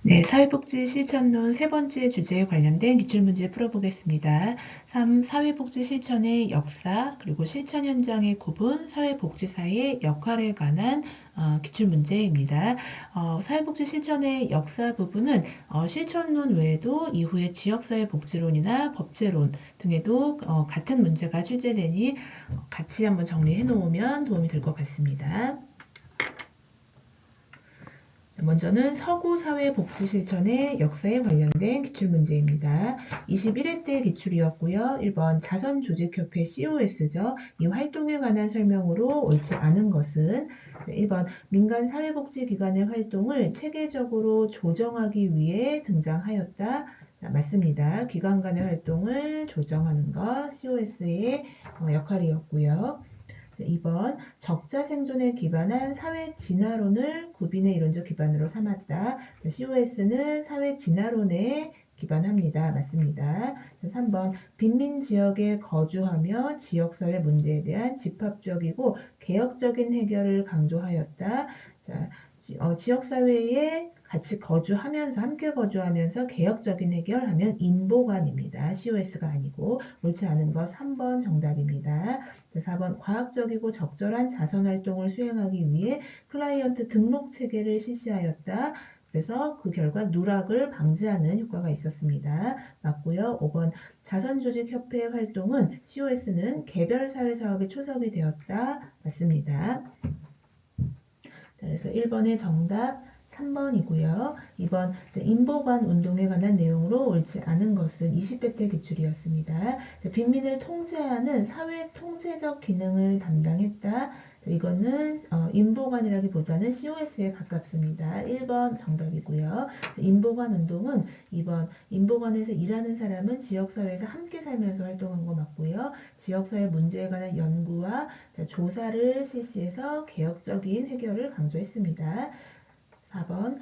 네, 사회복지 실천론 세 번째 주제에 관련된 기출문제 풀어보겠습니다. 3. 사회복지 실천의 역사, 그리고 실천 현장의 구분, 사회복지사의 역할에 관한 기출문제입니다. 사회복지 실천의 역사 부분은 실천론 외에도 이후에 지역사회 복지론이나 법제론 등에도 같은 문제가 출제되니 같이 한번 정리해 놓으면 도움이 될 것 같습니다. 먼저는 서구 사회복지 실천의 역사에 관련된 기출문제입니다. 21회 때 기출이었고요. 1번 자선조직협회 COS죠. 이 활동에 관한 설명으로 옳지 않은 것은 1번 민간 사회복지기관의 활동을 체계적으로 조정하기 위해 등장하였다. 맞습니다. 기관 간의 활동을 조정하는 것 COS의 역할이었고요. 2번 적자 생존에 기반한 사회 진화론을 구빈의 이론적 기반으로 삼았다. COS는 사회 진화론에 기반합니다. 맞습니다. 3번 빈민 지역에 거주하며 지역사회 문제에 대한 집합적이고 개혁적인 해결을 강조하였다. 자, 지역사회에 같이 거주하면서 함께 거주하면서 개혁적인 해결하면 인보관입니다. COS가 아니고 옳지 않은 것 3번 정답입니다. 4번 과학적이고 적절한 자선활동을 수행하기 위해 클라이언트 등록 체계를 실시하였다. 그래서 그 결과 누락을 방지하는 효과가 있었습니다. 맞고요. 5번 자선조직협회 활동은 COS는 개별 사회사업에 초석이 되었다. 맞습니다. 자, 그래서 1번의 정답 3번이고요. 2번 인보관 운동에 관한 내용으로 옳지 않은 것은 20회 때 기출이었습니다. 빈민을 통제하는 사회 통제적 기능을 담당했다. 이거는 인보관이라기보다는 COS에 가깝습니다. 1번 정답이고요. 인보관 운동은 2번 인보관에서 일하는 사람은 지역사회에서 함께 살면서 활동한 거 맞고요. 지역사회 문제에 관한 연구와 조사를 실시해서 개혁적인 해결을 강조했습니다. 4번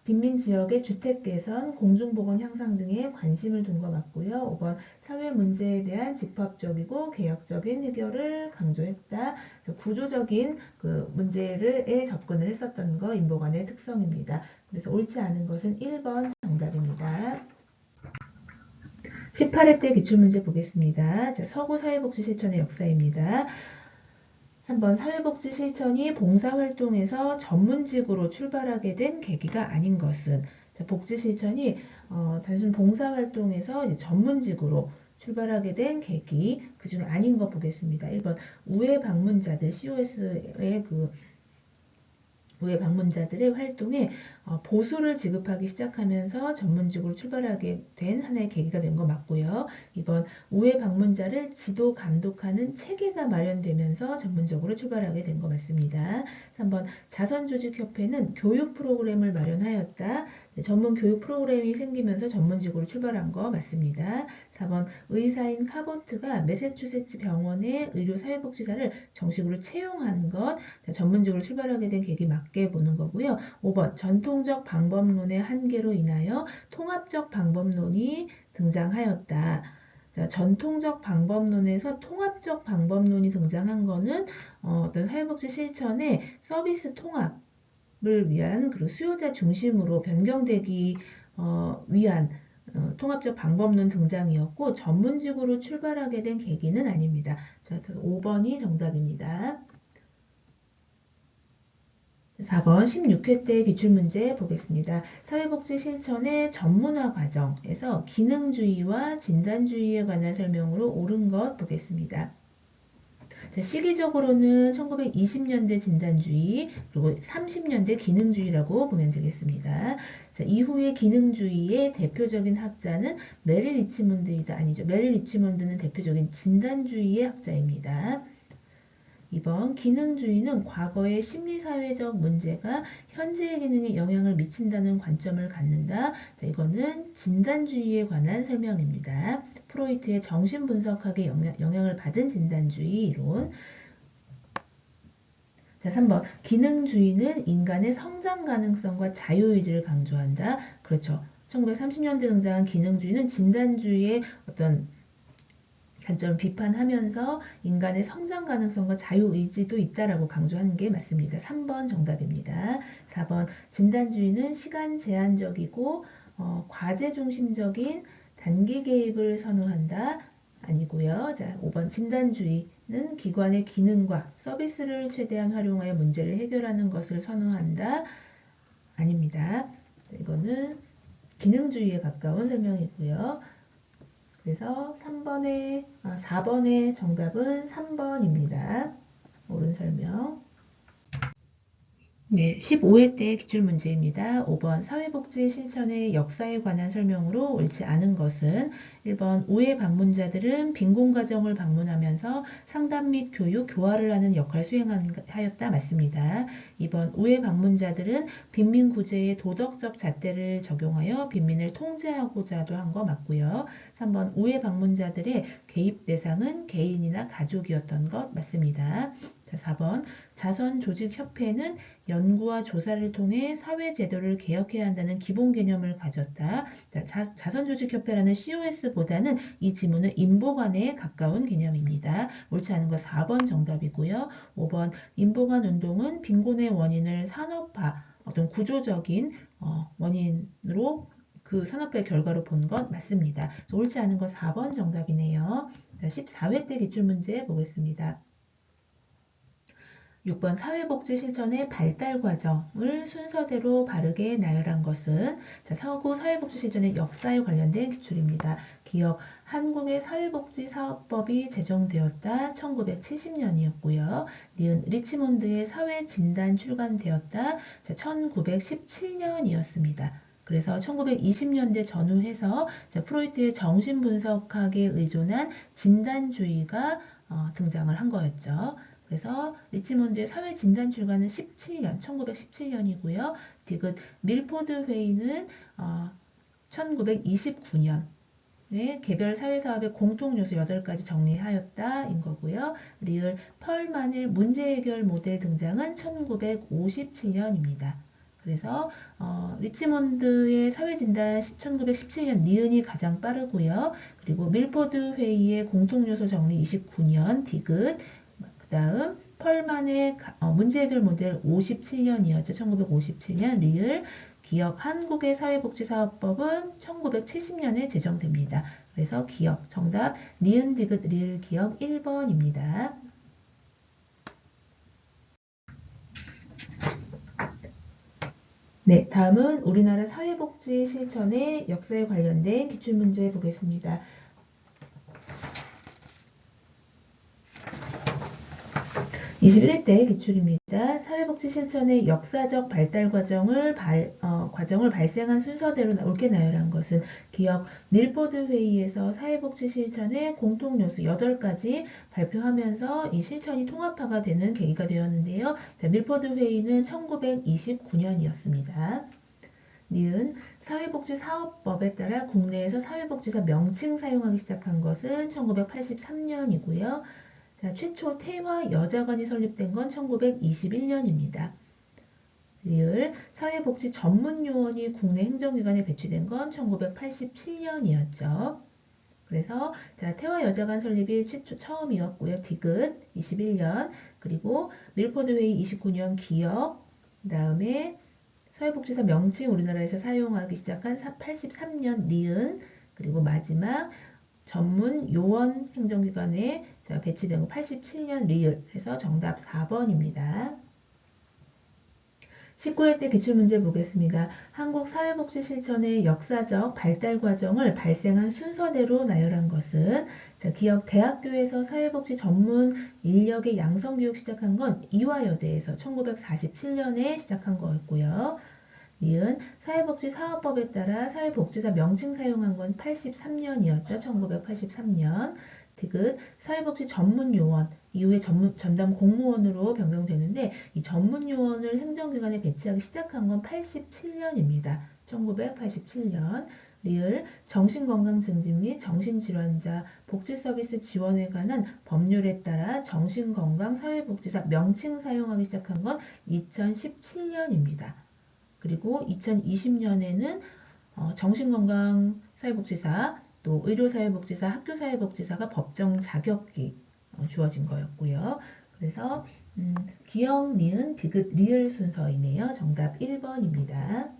빈민 지역의 주택 개선, 공중보건 향상 등에 관심을 둔 거 맞고요. 5번 사회 문제에 대한 집합적이고 개혁적인 해결을 강조했다. 구조적인 그 문제에 접근을 했었던 거 인보관의 특성입니다. 그래서 옳지 않은 것은 1번 정답입니다. 18회 때 기출문제 보겠습니다. 자, 서구 사회복지 실천의 역사입니다. 3번 사회복지 실천이 봉사활동에서 전문직으로 출발하게 된 계기가 아닌 것은 복지 실천이 단순 봉사활동에서 이제 전문직으로 출발하게 된 계기 그 중에 아닌 거 보겠습니다. 1번 우회 방문자들 COS의 우회 방문자들의 활동에 보수를 지급하기 시작하면서 전문직으로 출발하게 된 하나의 계기가 된 거 맞고요. 2번 우회 방문자를 지도 감독하는 체계가 마련되면서 전문적으로 출발하게 된 거 맞습니다. 3번 자선조직협회는 교육 프로그램을 마련하였다. 전문 교육 프로그램이 생기면서 전문직으로 출발한 거 맞습니다. 4번 의사인 카보트가 매사추세츠 병원의 의료사회복지사를 정식으로 채용한 것 전문직으로 출발하게 된 계기 맞게 보는 거고요. 5번 전통적 방법론의 한계로 인하여 통합적 방법론이 등장하였다. 자, 전통적 방법론에서 통합적 방법론이 등장한 거는 어떤 사회복지 실천의 서비스 통합을 위한 그리고 수요자 중심으로 변경되기 위한 통합적 방법론 등장이었고 전문직으로 출발하게 된 계기는 아닙니다. 자, 5번이 정답입니다. 4번 16회 때 기출문제 보겠습니다. 사회복지 실천의 전문화 과정에서 기능주의와 진단주의에 관한 설명으로 옳은 것 보겠습니다. 자, 시기적으로는 1920년대 진단주의 그리고 30년대 기능주의라고 보면 되겠습니다. 자, 이후의 기능주의의 대표적인 학자는 메릴 리치몬드이다. 아니죠. 메릴 리치몬드는 대표적인 진단주의의 학자입니다. 2번 기능주의는 과거의 심리사회적 문제가 현재의 기능에 영향을 미친다는 관점을 갖는다. 자, 이거는 진단주의에 관한 설명입니다. 프로이트의 정신분석학에 영향을 받은 진단주의 이론. 자, 3번 기능주의는 인간의 성장 가능성과 자유의지를 강조한다. 그렇죠. 1930년대 등장한 기능주의는 진단주의의 어떤 단점을 비판하면서 인간의 성장 가능성과 자유의지도 있다라고 강조하는 게 맞습니다. 3번 정답입니다. 4번 진단주의는 시간 제한적이고 과제 중심적인 단기 개입을 선호한다. 아니고요. 자, 5번 진단주의는 기관의 기능과 서비스를 최대한 활용하여 문제를 해결하는 것을 선호한다. 아닙니다. 이거는 기능주의에 가까운 설명이고요. 그래서 4번의 정답은 3번입니다. 옳은 설명. 네, 15회 때 기출문제입니다. 5번 사회복지 실천의 역사에 관한 설명으로 옳지 않은 것은 1번 우회 방문자들은 빈곤가정을 방문하면서 상담 및 교육, 교화를 하는 역할을 수행하였다. 맞습니다. 2번 우회 방문자들은 빈민구제의 도덕적 잣대를 적용하여 빈민을 통제하고자도 한 거 맞고요. 3번 우회 방문자들의 개입 대상은 개인이나 가족이었던 것 맞습니다. 자, 4번 자선조직협회는 연구와 조사를 통해 사회제도를 개혁해야 한다는 기본 개념을 가졌다. 자, 자선조직협회라는 COS보다는 이 지문은 인보관에 가까운 개념입니다. 옳지 않은 거 4번 정답이고요. 5번 인보관 운동은 빈곤의 원인을 산업화, 어떤 구조적인 원인으로 그 산업화의 결과로 본 것 맞습니다. 옳지 않은 거 4번 정답이네요. 자, 14회 때 기출문제 보겠습니다. 6번 사회복지 실천의 발달 과정을 순서대로 바르게 나열한 것은 자, 서구 사회복지 실천의 역사에 관련된 기출입니다. 기억 한국의 사회복지사업법이 제정되었다. 1970년이었고요. 니은 리치몬드의 사회진단 출간되었다. 자, 1917년이었습니다. 그래서 1920년대 전후해서 프로이트의 정신분석학에 의존한 진단주의가 등장을 한 거였죠. 그래서 리치몬드의 사회진단 출간은 1917년이고요. 디귿 밀포드 회의는 1929년 개별 사회사업의 공통요소 8가지 정리하였다인 거고요. 리을 펄만의 문제해결 모델 등장은 1957년입니다. 그래서 리치몬드의 사회진단 1917년 니은이 가장 빠르고요. 그리고 밀포드 회의의 공통요소 정리 29년 디귿 그 다음 펄만의 문제해결 모델 57년이었죠. 1957년 리을 기업 한국의 사회복지사업법은 1970년에 제정됩니다. 그래서 기업 정답 니은 디귿 리을 기업 1번입니다. 네, 다음은 우리나라 사회복지 실천의 역사에 관련된 기출문제 보겠습니다. 21대 기출입니다. 사회복지 실천의 역사적 발달 과정을 발생한 순서대로 옳게 나열한 것은 기업 밀포드 회의에서 사회복지 실천의 공통요소 8가지 발표하면서 이 실천이 통합화가 되는 계기가 되었는데요. 자, 밀포드 회의는 1929년이었습니다. 니은 사회복지사업법에 따라 국내에서 사회복지사 명칭 사용하기 시작한 것은 1983년이고요. 자, 최초 태화 여자관이 설립된 건 1921년입니다. 리을 사회복지 전문요원이 국내 행정기관에 배치된 건 1987년이었죠. 그래서 자, 태화 여자관 설립이 처음이었고요. 디귿 21년 그리고 밀포드 회의 29년 기업 그 다음에 사회복지사 명칭 우리나라에서 사용하기 시작한 83년 니은 그리고 마지막 전문 요원 행정기관에 배치된 거 87년 리을 해서 정답 4번입니다. 19회 때 기출문제 보겠습니다. 한국 사회복지 실천의 역사적 발달 과정을 발생한 순서대로 나열한 것은 기업 대학교에서 사회복지 전문 인력의 양성교육 시작한 건 이화여대에서 1947년에 시작한 거였고요. 니은 사회복지사업법에 따라 사회복지사 명칭 사용한 건 83년이었죠. 1983년. 디귿 사회복지 전문요원 이후에 전담 공무원으로 변경되는데 이 전문요원을 행정기관에 배치하기 시작한 건 87년입니다. 1987년. 리을 정신건강 증진 및 정신질환자 복지서비스 지원에 관한 법률에 따라 정신건강 사회복지사 명칭 사용하기 시작한 건 2017년입니다. 그리고 2020년에는 정신건강 사회복지사 또 의료사회복지사, 학교사회복지사가 법정 자격이 주어진 거였고요. 그래서 기역, 니은, 디귿, 리을 순서이네요. 정답 1번입니다.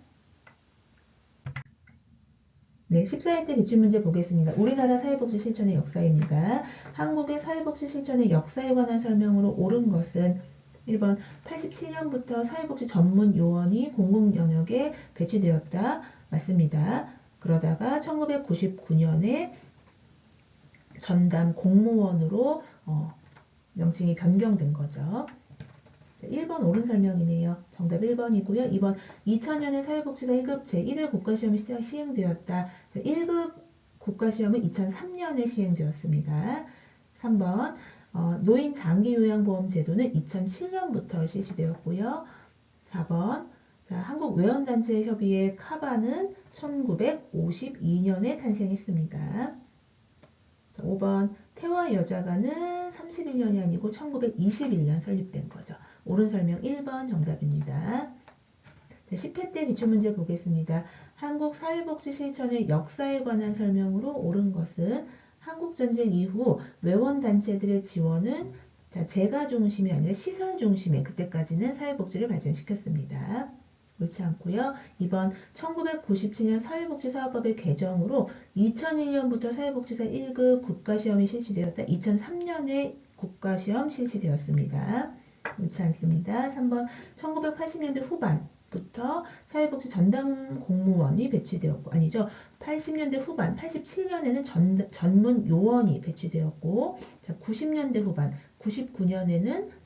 네, 14회 기출문제 보겠습니다. 우리나라 사회복지 실천의 역사입니다. 한국의 사회복지 실천의 역사에 관한 설명으로 옳은 것은 1번 87년부터 사회복지 전문 요원이 공공 영역에 배치되었다. 맞습니다. 그러다가 1999년에 전담 공무원으로 명칭이 변경된 거죠. 1번 옳은 설명이네요. 정답 1번이고요. 2번 2000년에 사회복지사 1급 제1회 국가시험이 시행되었다. 1급 국가시험은 2003년에 시행되었습니다. 3번 노인 장기요양보험 제도는 2007년부터 실시되었고요. 4번 한국외원단체협의회 카바는 1952년에 탄생했습니다. 5번 태화 여자가는 31년이 아니고 1921년 설립된 거죠. 옳은 설명 1번 정답입니다. 10회 때 기출문제 보겠습니다. 한국 사회복지 실천의 역사에 관한 설명으로 옳은 것은 한국전쟁 이후 외원단체들의 지원은 재가 중심이 아니라 시설 중심의 그때까지는 사회복지를 발전시켰습니다. 옳지 않고요. 2번 1997년 사회복지사업법의 개정으로 2001년부터 사회복지사 1급 국가시험이 실시되었다. 2003년에 국가시험 실시되었습니다. 옳지 않습니다. 3번 1980년대 후반부터 사회복지 전담 공무원이 배치되었고 아니죠. 80년대 후반 87년에는 전문 요원이 배치되었고 90년대 후반 99년에는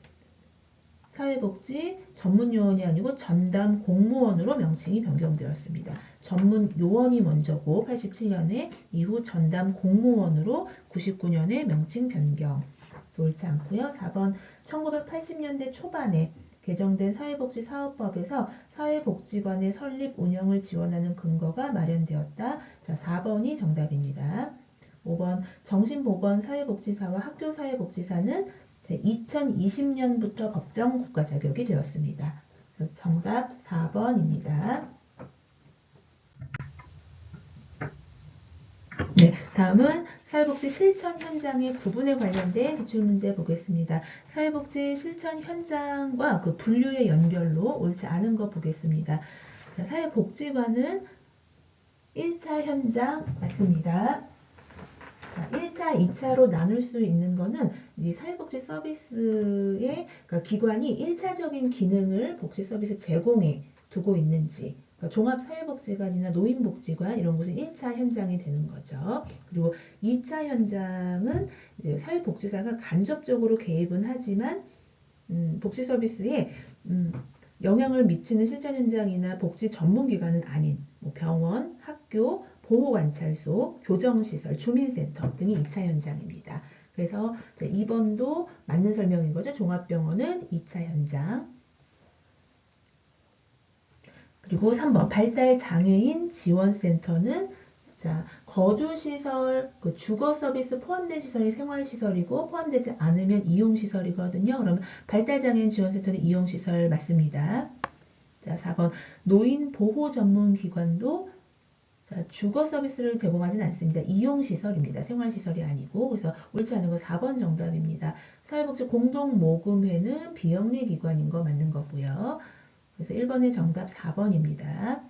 사회복지 전문요원이 아니고 전담 공무원으로 명칭이 변경되었습니다. 전문요원이 먼저고 87년에 이후 전담 공무원으로 99년에 명칭 변경. 옳지 않고요. 4번 1980년대 초반에 개정된 사회복지사업법에서 사회복지관의 설립 운영을 지원하는 근거가 마련되었다. 4번이 정답입니다. 5번 정신보건사회복지사와 학교사회복지사는 2020년부터 법정 국가 자격이 되었습니다. 그래서 정답 4번입니다. 네, 다음은 사회복지 실천 현장의 구분에 관련된 기출문제 보겠습니다. 사회복지 실천 현장과 그 분류의 연결로 옳지 않은 거 보겠습니다. 자, 사회복지관은 1차 현장 맞습니다. 자, 1차, 2차로 나눌 수 있는 거는 이 사회복지 서비스의 그러니까 기관이 1차적인 기능을 복지 서비스 제공에 두고 있는지 그러니까 종합사회복지관이나 노인복지관 이런 곳은 1차 현장이 되는 거죠. 그리고 2차 현장은 이제 사회복지사가 간접적으로 개입은 하지만 복지 서비스에 영향을 미치는 실천 현장이나 복지 전문기관은 아닌 뭐 병원, 학교, 보호관찰소, 교정시설, 주민센터 등이 2차 현장입니다. 그래서 2번도 맞는 설명인 거죠. 종합병원은 2차 현장. 그리고 3번 발달장애인 지원센터는 거주시설, 그 주거서비스 포함된 시설이 생활시설이고 포함되지 않으면 이용시설이거든요. 그러면 발달장애인 지원센터는 이용시설 맞습니다. 자, 4번 노인보호전문기관도 주거 서비스를 제공하지는 않습니다. 이용시설입니다. 생활시설이 아니고. 그래서 옳지 않은 거 4번 정답입니다. 사회복지 공동모금회는 비영리기관인 거 맞는 거고요. 그래서 1번의 정답 4번입니다.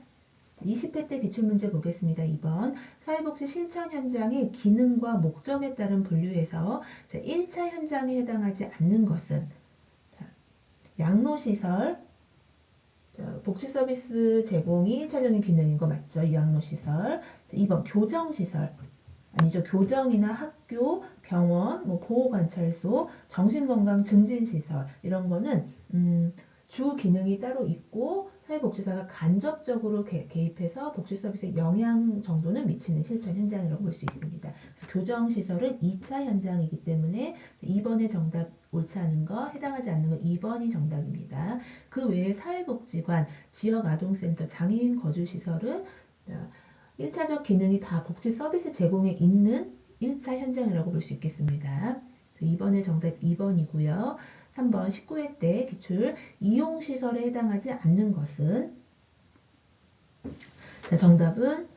20회 때 기출문제 보겠습니다. 2번 사회복지 실천 현장의 기능과 목적에 따른 분류에서 1차 현장에 해당하지 않는 것은 양로시설, 복지 서비스 제공이 1차적인 기능인 거 맞죠? 양로시설. 2번 교정시설. 아니죠. 교정이나 학교, 병원, 뭐 보호관찰소, 정신건강 증진시설 이런 거는 주 기능이 따로 있고 사회복지사가 간접적으로 개입해서 복지 서비스에 영향 정도는 미치는 실천 현장이라고 볼 수 있습니다. 그래서 교정시설은 2차 현장이기 때문에 2번의 정답 옳지 않은 거, 해당하지 않는 거 2번이 정답입니다. 그 외에 사회복지관, 지역아동센터, 장애인 거주시설은 1차적 기능이 다 복지 서비스 제공에 있는 1차 현장이라고 볼 수 있겠습니다. 2번의 정답 2번이고요. 3번 19회 때 기출 이용시설에 해당하지 않는 것은 정답은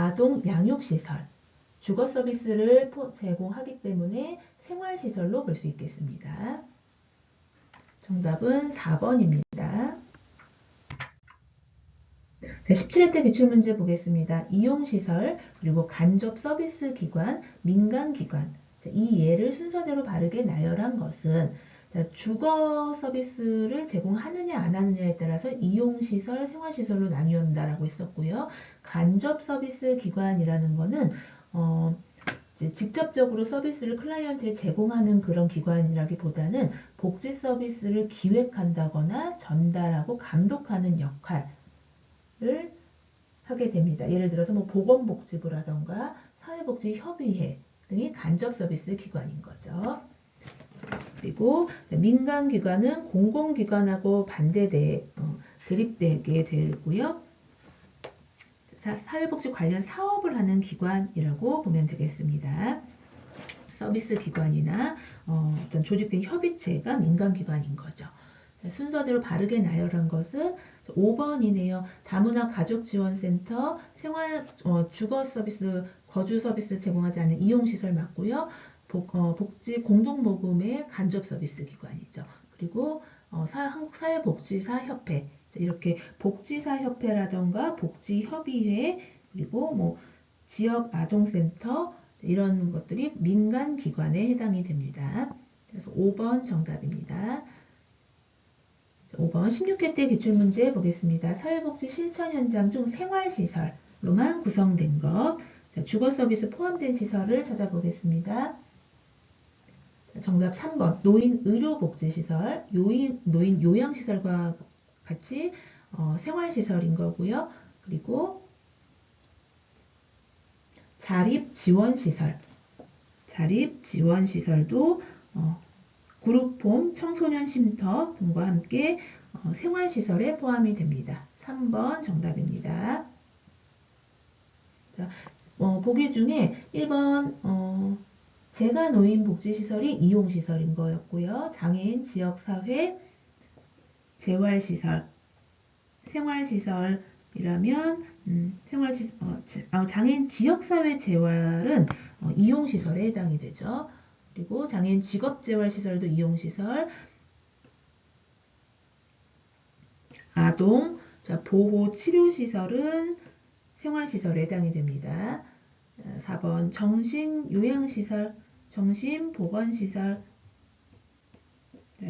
아동 양육시설, 주거 서비스를 제공하기 때문에 생활시설로 볼 수 있겠습니다. 정답은 4번입니다. 17회 기출문제 보겠습니다. 이용시설, 그리고 간접 서비스 기관, 민간기관. 이 예를 순서대로 바르게 나열한 것은 주거 서비스를 제공하느냐 안 하느냐에 따라서 이용시설, 생활시설로 나뉘어진다라고 했었고요. 간접 서비스 기관이라는 거는 직접적으로 서비스를 클라이언트에 제공하는 그런 기관이라기보다는 복지 서비스를 기획한다거나 전달하고 감독하는 역할을 하게 됩니다. 예를 들어서 보건복지부라던가 사회복지협의회 등이 간접 서비스 기관인 거죠. 그리고 민간기관은 공공기관하고 대립되게 되고요. 사회복지 관련 사업을 하는 기관이라고 보면 되겠습니다. 서비스 기관이나 어떤 조직된 협의체가 민간기관인 거죠. 순서대로 바르게 나열한 것은 5번이네요. 다문화 가족지원센터, 주거 서비스, 거주 서비스 제공하지 않는 이용시설 맞고요. 복지 공동모금의 간접 서비스 기관이죠. 그리고 한국사회복지사협회, 이렇게 복지사협회라던가 복지협의회, 그리고 지역아동센터 이런 것들이 민간기관에 해당이 됩니다. 그래서 5번 정답입니다. 5번 16회 때 기출문제 보겠습니다. 사회복지 실천 현장 중 생활시설로만 구성된 것, 주거 서비스 포함된 시설을 찾아보겠습니다. 정답 3번 노인 의료복지시설, 노인 요양시설과 같이 생활시설인 거고요. 그리고 자립지원시설도 그룹홈, 청소년 쉼터 등과 함께 생활시설에 포함이 됩니다. 3번 정답입니다. 자, 보기 중에 1번 재가노인복지시설이 이용시설인 거였고요. 장애인 지역사회 재활시설, 생활시설이라면 장애인 지역사회 재활은 이용시설에 해당이 되죠. 그리고 장애인 직업재활시설도 이용시설, 아동, 보호치료시설은 생활시설에 해당이 됩니다. 4번 정신요양시설, 정신보건시설,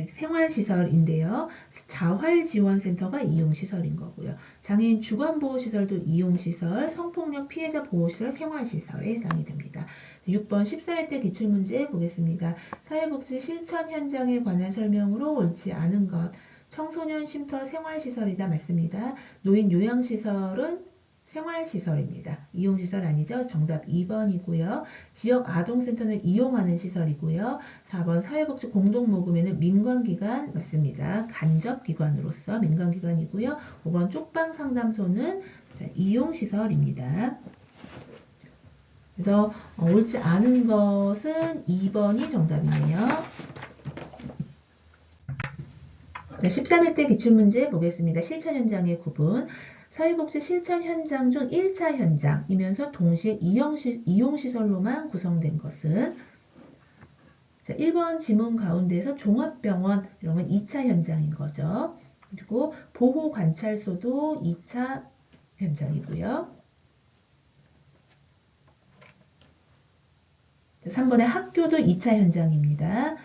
생활시설인데요. 자활지원센터가 이용시설인 거고요. 장애인 주간보호시설도 이용시설, 성폭력 피해자 보호시설, 생활시설에 해당이 됩니다. 6번 14회 때 기출문제 보겠습니다. 사회복지 실천 현장에 관한 설명으로 옳지 않은 것. 청소년 쉼터 생활시설이다 맞습니다. 노인 요양시설은 생활시설입니다. 이용시설 아니죠? 정답 2번이고요. 지역아동센터는 이용하는 시설이고요. 4번 사회복지 공동모금에는 민간기관 맞습니다. 간접기관으로서 민간기관이고요. 5번 쪽방상담소는 이용시설입니다. 그래서 옳지 않은 것은 2번이 정답이네요. 자, 13회 때 기출문제 보겠습니다. 실천 현장의 구분. 사회복지 실천 현장 중 1차 현장이면서 동시에 이용시설로만 구성된 것은 1번 지문 가운데에서 종합병원 이런 건 2차 현장인 거죠. 그리고 보호관찰소도 2차 현장이고요. 3번의 학교도 2차 현장입니다.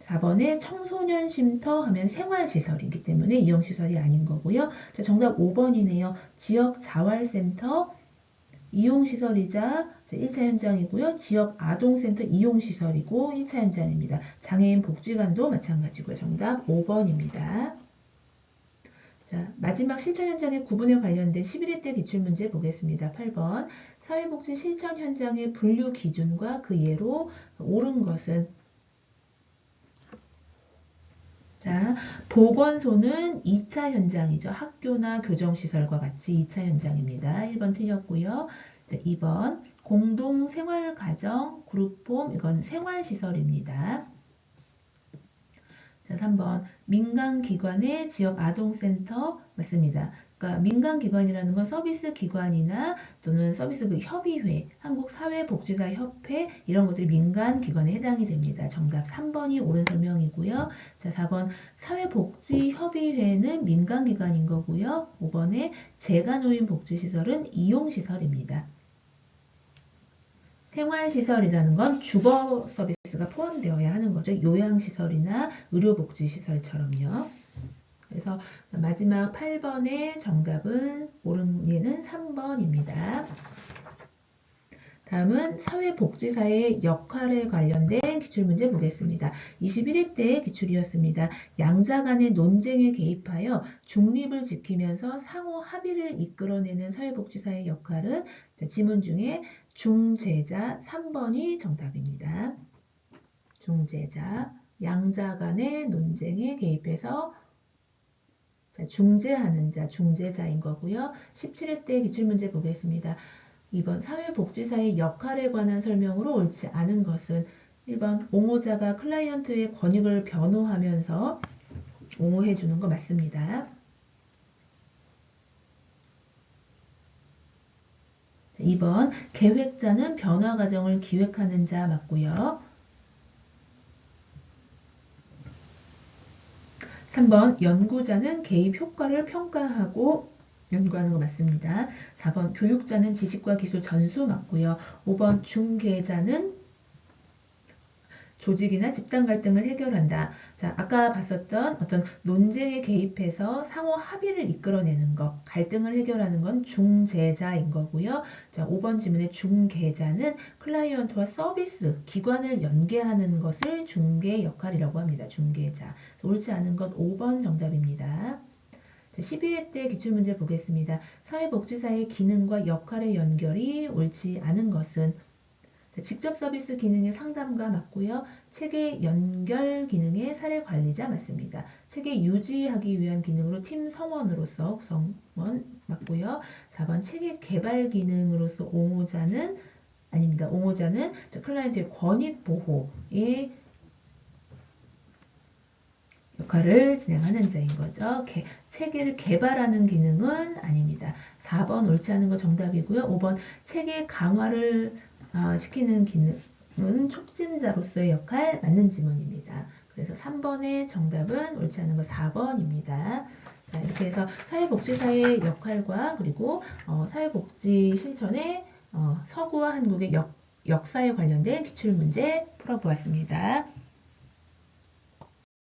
4번에 청소년 쉼터 하면 생활시설이기 때문에 이용시설이 아닌 거고요. 자, 정답 5번이네요. 지역자활센터 이용시설이자 1차 현장이고요. 지역아동센터 이용시설이고 1차 현장입니다. 장애인 복지관도 마찬가지고요. 정답 5번입니다. 자, 마지막 실천 현장의 구분에 관련된 11회 때 기출문제 보겠습니다. 8번 사회복지 실천 현장의 분류 기준과 그 예로 옳은 것은 자, 보건소는 2차 현장이죠. 학교나 교정시설과 같이 2차 현장입니다. 1번 틀렸고요. 자, 2번 공동생활가정, 그룹홈 이건 생활시설입니다. 자, 3번 민간기관의 지역아동센터 맞습니다. 그러니까 민간기관이라는 건 서비스 기관이나 또는 서비스 그 협의회, 한국사회복지사협회 이런 것들이 민간기관에 해당이 됩니다. 정답 3번이 옳은 설명이고요. 자, 4번 사회복지협의회는 민간기관인 거고요. 5번에 재가노인복지시설은 이용시설입니다. 생활시설이라는 건 주거 서비스가 포함되어야 하는 거죠. 요양시설이나 의료복지시설처럼요. 그래서 마지막 8번의 정답은 옳은 예는 3번입니다. 다음은 사회복지사의 역할에 관련된 기출문제 보겠습니다. 21회 때의 기출이었습니다. 양자 간의 논쟁에 개입하여 중립을 지키면서 상호 합의를 이끌어내는 사회복지사의 역할은 지문 중에 중재자 3번이 정답입니다. 중재자, 양자 간의 논쟁에 개입해서 중재하는 자, 중재자인 거고요. 17회 때 기출문제 보겠습니다. 2번 사회복지사의 역할에 관한 설명으로 옳지 않은 것은 1번 옹호자가 클라이언트의 권익을 변호하면서 옹호해 주는 거 맞습니다. 2번 계획자는 변화 과정을 기획하는 자 맞고요. 3번 연구자는 개입 효과를 평가하고 연구하는 거 맞습니다. 4번 교육자는 지식과 기술 전수 맞고요. 5번 중개자는 조직이나 집단 갈등을 해결한다. 자, 아까 봤었던 어떤 논쟁에 개입해서 상호 합의를 이끌어내는 것, 갈등을 해결하는 건 중재자인 거고요. 자, 5번 지문의 중개자는 클라이언트와 서비스, 기관을 연계하는 것을 중개 역할이라고 합니다. 중개자. 옳지 않은 것 5번 정답입니다. 12회 때 기출문제 보겠습니다. 사회복지사의 기능과 역할의 연결이 옳지 않은 것은 직접 서비스 기능의 상담가 맞고요. 체계 연결 기능의 사례 관리자 맞습니다. 체계 유지하기 위한 기능으로 팀 성원으로서 구성원 맞고요. 4번 체계 개발 기능으로서 옹호자는 아닙니다. 옹호자는 클라이언트의 권익 보호의 역할을 진행하는 자인 거죠. 체계를 개발하는 기능은 아닙니다. 4번 옳지 않은 거 정답이고요. 5번 체계 강화를 시키는 기능은 촉진자로서의 역할 맞는 지문입니다. 그래서 3번의 정답은 옳지 않은 거 4번입니다. 자, 이렇게 해서 사회복지사의 역할과 그리고 사회복지 실천의 서구와 한국의 역사에 관련된 기출문제 풀어보았습니다.